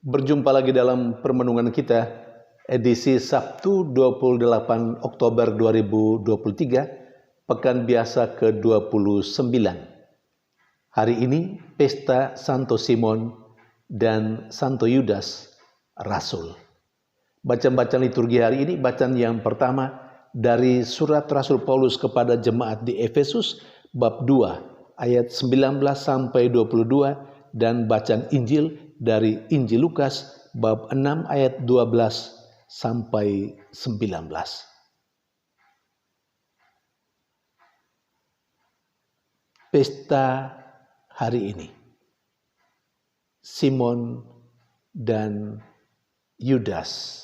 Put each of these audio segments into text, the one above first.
Berjumpa lagi dalam permenungan kita, edisi Sabtu 28 Oktober 2023, Pekan Biasa ke-29. Hari ini, Pesta Santo Simon dan Santo Yudas, Rasul. Bacaan-bacaan liturgi hari ini, bacaan yang pertama dari surat Rasul Paulus kepada jemaat di Efesus, bab 2, ayat 19 sampai 22, dan bacaan Injil dari Injil Lukas bab 6 ayat 12 sampai 19. Pesta hari ini. Simon dan Yudas.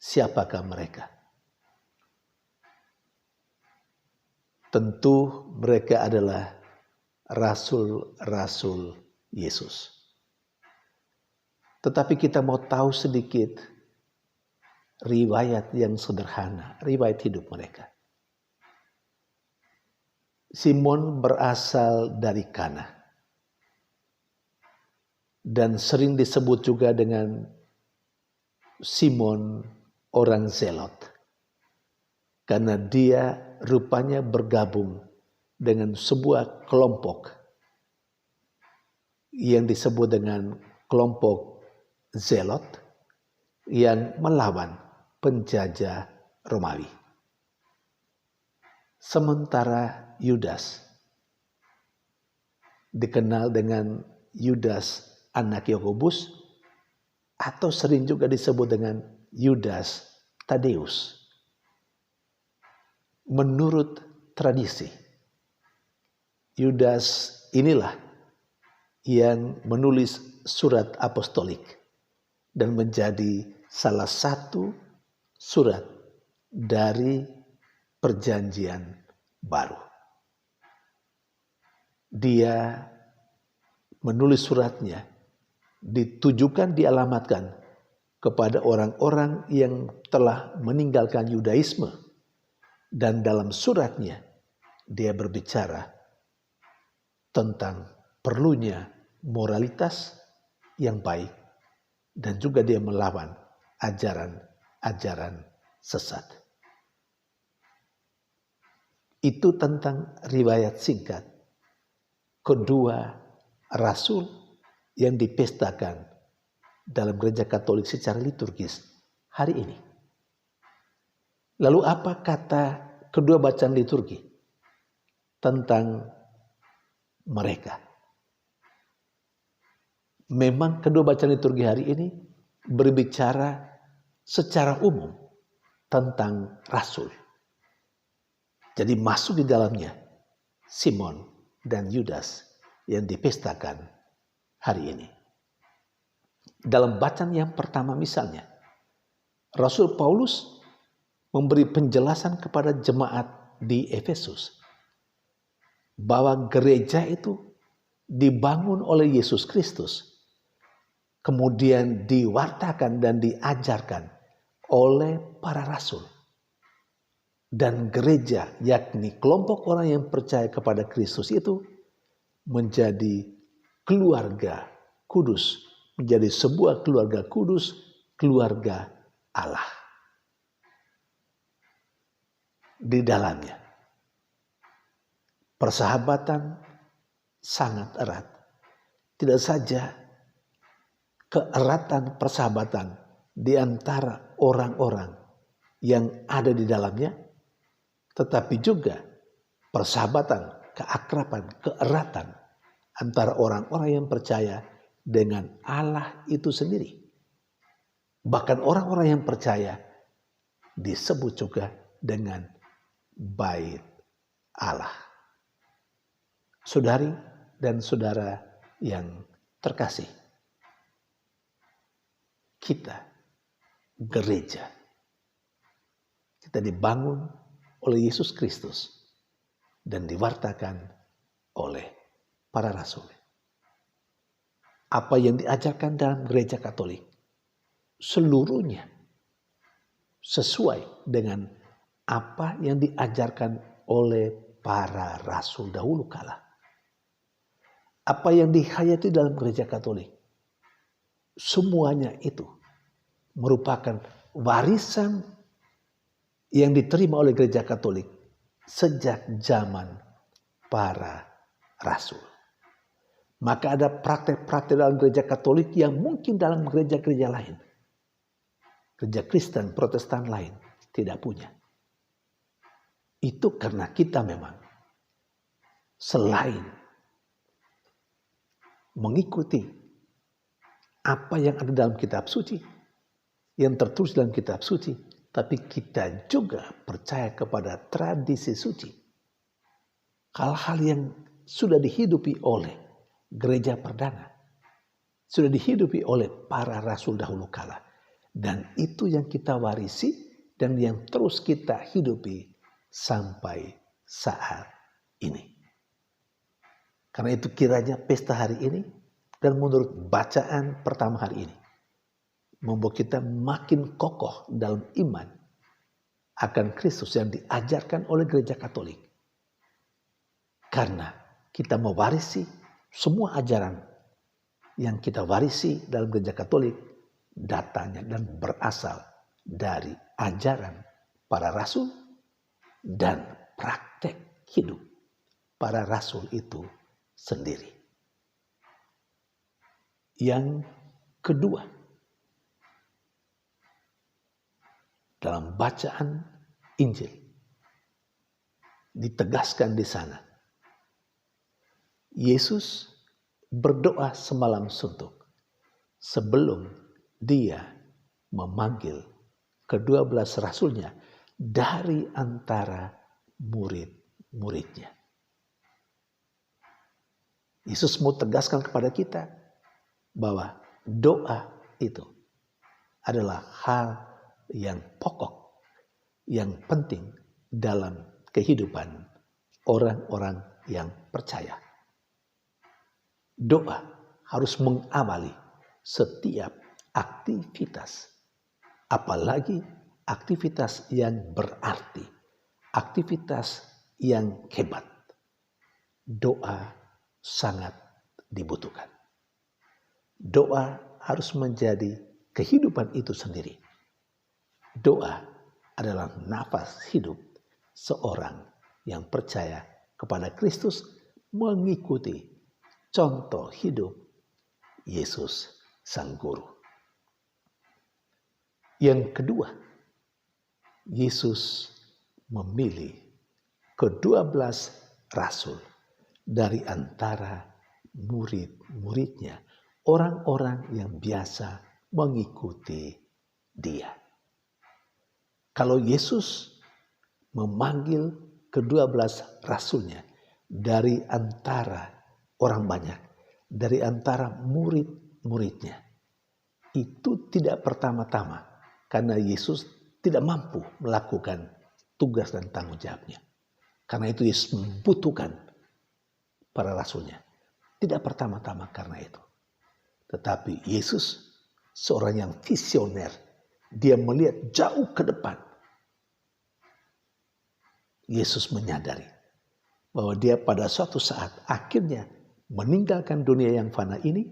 Siapakah mereka? Tentu mereka adalah rasul-rasul Yesus. Tetapi kita mau tahu sedikit riwayat yang sederhana, riwayat hidup mereka. Simon berasal dari Kana dan sering disebut juga dengan Simon orang Zelot, karena dia rupanya bergabung dengan sebuah kelompok yang disebut dengan kelompok Zelot yang melawan penjajah Romawi. Sementara Yudas dikenal dengan Yudas anak Yakobus atau sering juga disebut dengan Yudas Tadeus. Menurut tradisi, Yudas inilah yang menulis surat apostolik dan menjadi salah satu surat dari perjanjian baru. Dia menulis suratnya ditujukan, dialamatkan kepada orang-orang yang telah meninggalkan Yudaisme, dan dalam suratnya dia berbicara tentang perlunya moralitas yang baik dan juga dia melawan ajaran-ajaran sesat. Itu tentang riwayat singkat kedua rasul yang dipestakan dalam gereja Katolik secara liturgis hari ini. Lalu apa kata kedua bacaan liturgi tentang mereka? Memang kedua bacaan liturgi hari ini berbicara secara umum tentang rasul. Jadi masuk di dalamnya Simon dan Yudas yang dipestakan hari ini. Dalam bacaan yang pertama misalnya, Rasul Paulus memberi penjelasan kepada jemaat di Efesus bahwa gereja itu dibangun oleh Yesus Kristus, kemudian diwartakan dan diajarkan oleh para rasul. Dan gereja, yakni kelompok orang yang percaya kepada Kristus itu, menjadi keluarga kudus, menjadi sebuah keluarga kudus, keluarga Allah. Di dalamnya persahabatan sangat erat. Tidak saja keeratan persahabatan di antara orang-orang yang ada di dalamnya, tetapi juga persahabatan, keakraban, keeratan antara orang-orang yang percaya dengan Allah itu sendiri. Bahkan orang-orang yang percaya disebut juga dengan bait Allah. Saudari dan saudara yang terkasih, kita gereja, kita dibangun oleh Yesus Kristus dan diwartakan oleh para rasul. Apa yang diajarkan dalam gereja Katolik seluruhnya sesuai dengan apa yang diajarkan oleh para rasul dahulu kala. Apa yang dihayati dalam gereja Katolik semuanya itu merupakan warisan yang diterima oleh Gereja Katolik sejak zaman para rasul. Maka ada praktek-praktek dalam Gereja Katolik yang mungkin dalam gereja-gereja lain, gereja Kristen, Protestan lain tidak punya. Itu karena kita memang selain mengikuti apa yang ada dalam kitab suci, yang tertulis dalam kitab suci, tapi kita juga percaya kepada tradisi suci. Hal-hal yang sudah dihidupi oleh gereja perdana, sudah dihidupi oleh para rasul dahulu kala. Dan itu yang kita warisi dan yang terus kita hidupi sampai saat ini. Karena itu kiranya pesta hari ini dan menurut bacaan pertama hari ini membuat kita makin kokoh dalam iman akan Kristus yang diajarkan oleh Gereja Katolik. Karena kita mewarisi semua ajaran yang kita warisi dalam Gereja Katolik datangnya dan berasal dari ajaran para rasul dan praktek hidup para rasul itu sendiri. Yang kedua, dalam bacaan Injil ditegaskan di sana, Yesus berdoa semalam suntuk sebelum dia memanggil ke-12 rasulnya dari antara murid-muridnya. Yesus mau tegaskan kepada kita bahwa doa itu adalah hal yang pokok, yang penting dalam kehidupan orang-orang yang percaya. Doa harus mengawali setiap aktivitas, apalagi aktivitas yang berarti, aktivitas yang hebat. Doa sangat dibutuhkan. Doa harus menjadi kehidupan itu sendiri. Doa adalah nafas hidup seorang yang percaya kepada Kristus, mengikuti contoh hidup Yesus Sang Guru. Yang kedua, Yesus memilih ke-12 rasul dari antara murid-muridnya, orang-orang yang biasa mengikuti dia. Kalau Yesus memanggil ke-12 rasulnya dari antara orang banyak, dari antara murid-muridnya, itu tidak pertama-tama karena Yesus tidak mampu melakukan tugas dan tanggung jawabnya. Karena itu Yesus membutuhkan para rasulnya. Tidak pertama-tama karena itu. Tetapi Yesus seorang yang visioner. Dia melihat jauh ke depan. Yesus menyadari bahwa dia pada suatu saat akhirnya meninggalkan dunia yang fana ini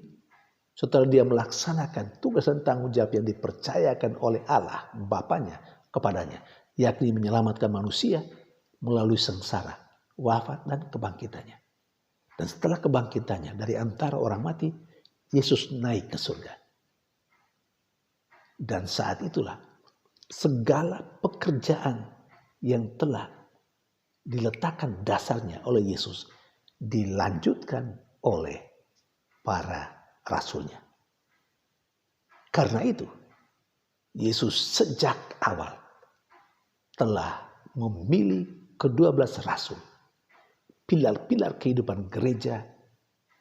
setelah dia melaksanakan tugas dan tanggung jawab yang dipercayakan oleh Allah Bapanya kepadanya, yakni menyelamatkan manusia melalui sengsara, wafat dan kebangkitannya. Dan setelah kebangkitannya dari antara orang mati, Yesus naik ke surga. Dan saat itulah segala pekerjaan yang telah diletakkan dasarnya oleh Yesus dilanjutkan oleh para rasulnya. Karena itu, Yesus sejak awal telah memilih ke-12 rasul, pilar-pilar kehidupan gereja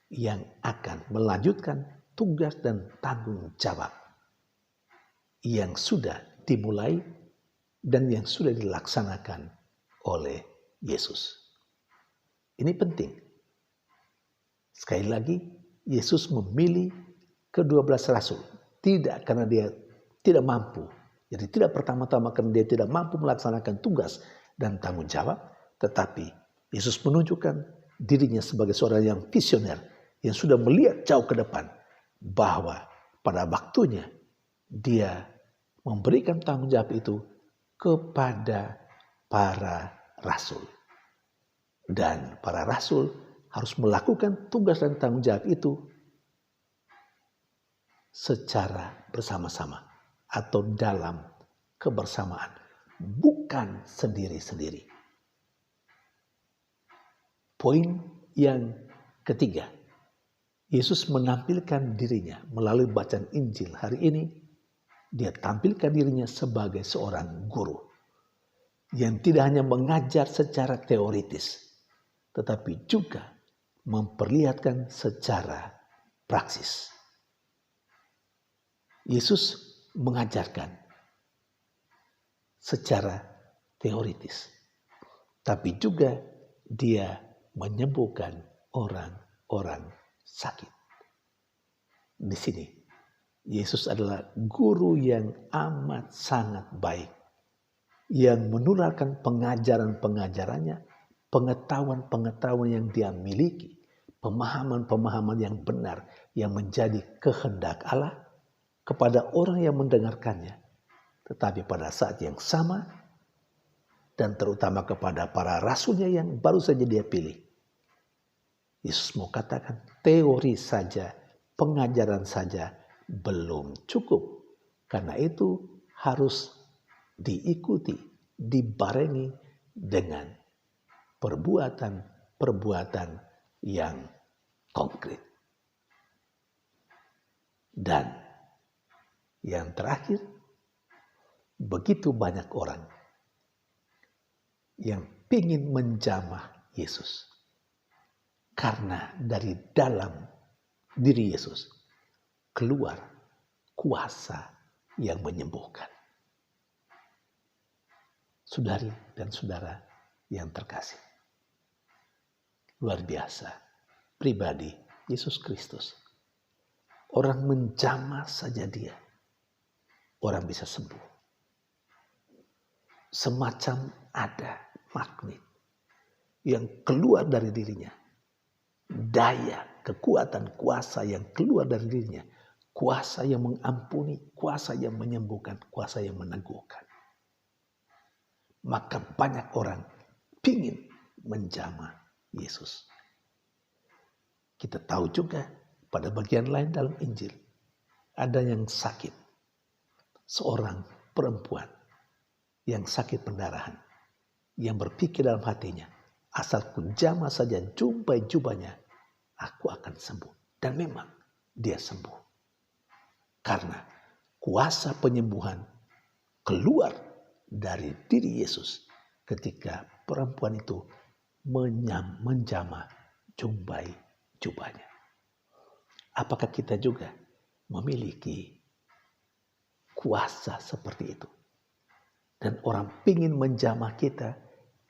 yang akan melanjutkan tugas dan tanggung jawab yang sudah dimulai dan yang sudah dilaksanakan oleh Yesus. Ini penting. Sekali lagi, Yesus memilih ke-12 rasul. Tidak karena dia tidak mampu. Jadi tidak pertama-tama karena dia tidak mampu melaksanakan tugas dan tanggung jawab. Tetapi Yesus menunjukkan dirinya sebagai seorang yang visioner. Yang sudah melihat jauh ke depan. Bahwa pada waktunya dia memberikan tanggung jawab itu kepada para rasul. Dan para rasul harus melakukan tugas dan tanggung jawab itu secara bersama-sama atau dalam kebersamaan, bukan sendiri-sendiri. Poin yang ketiga, Yesus menampilkan dirinya melalui bacaan Injil hari ini. Dia tampilkan dirinya sebagai seorang guru yang tidak hanya mengajar secara teoritis, tetapi juga memperlihatkan secara praksis. Yesus mengajarkan secara teoritis, tapi juga dia menyembuhkan orang-orang sakit. Di sini Yesus adalah guru yang amat sangat baik, yang menularkan pengajaran-pengajarannya, pengetahuan-pengetahuan yang dia miliki, pemahaman-pemahaman yang benar yang menjadi kehendak Allah kepada orang yang mendengarkannya. Tetapi pada saat yang sama, dan terutama kepada para rasulnya yang baru saja dia pilih, Yesus mau katakan teori saja, pengajaran saja belum cukup. Karena itu harus diikuti, dibarengi dengan perbuatan-perbuatan yang konkret. Dan yang terakhir, begitu banyak orang yang ingin menjamah Yesus. Karena dari dalam diri Yesus keluar kuasa yang menyembuhkan. Saudari dan saudara yang terkasih, luar biasa pribadi Yesus Kristus. Orang menjamah saja dia, orang bisa sembuh. Semacam ada magnet yang keluar dari dirinya. Daya, kekuatan, kuasa yang keluar dari dirinya. Kuasa yang mengampuni, kuasa yang menyembuhkan, kuasa yang meneguhkan. Maka banyak orang ingin menjamah Yesus. Kita tahu juga pada bagian lain dalam Injil, ada yang sakit. Seorang perempuan yang sakit pendarahan, yang berpikir dalam hatinya, asal ku jamah saja jumpai jubahnya, aku akan sembuh. Dan memang dia sembuh. Karena kuasa penyembuhan keluar dari diri Yesus ketika perempuan itu menjamah jumpai jubahnya. Apakah kita juga memiliki kuasa seperti itu? Dan orang pingin menjamah kita,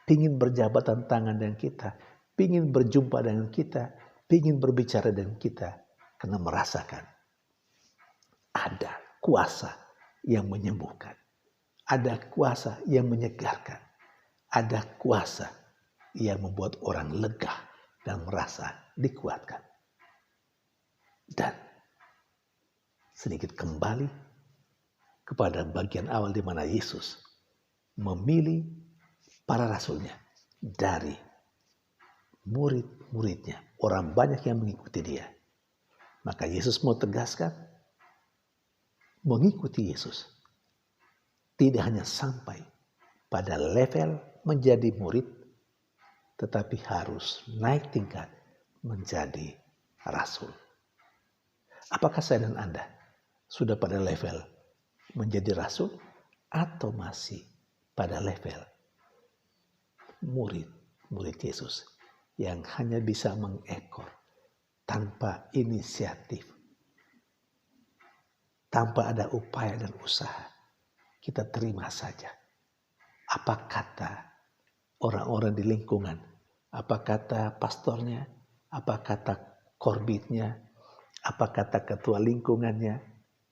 pingin berjabatan tangan dengan kita, pingin berjumpa dengan kita, pingin berbicara dengan kita, karena merasakan ada kuasa yang menyembuhkan, ada kuasa yang menyegarkan, ada kuasa yang membuat orang lega dan merasa dikuatkan. Dan sedikit kembali kepada bagian awal di mana Yesus memilih para rasulnya dari murid-muridnya, orang banyak yang mengikuti dia. Maka Yesus mau tegaskan, mengikuti Yesus tidak hanya sampai pada level menjadi murid, tetapi harus naik tingkat menjadi rasul. Apakah saya dan Anda sudah pada level menjadi rasul atau masih pada level murid Yesus yang hanya bisa mengekor tanpa inisiatif, tanpa ada upaya dan usaha? Kita terima saja apa kata orang-orang di lingkungan, apa kata pastornya, apa kata korbitnya, apa kata ketua lingkungannya,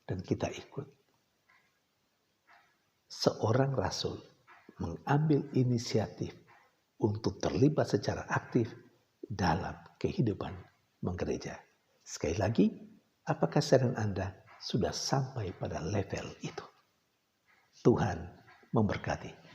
dan kita ikut. Seorang rasul mengambil inisiatif untuk terlibat secara aktif dalam kehidupan menggereja. Sekali lagi, apakah saya dan Anda sudah sampai pada level itu. Tuhan memberkati.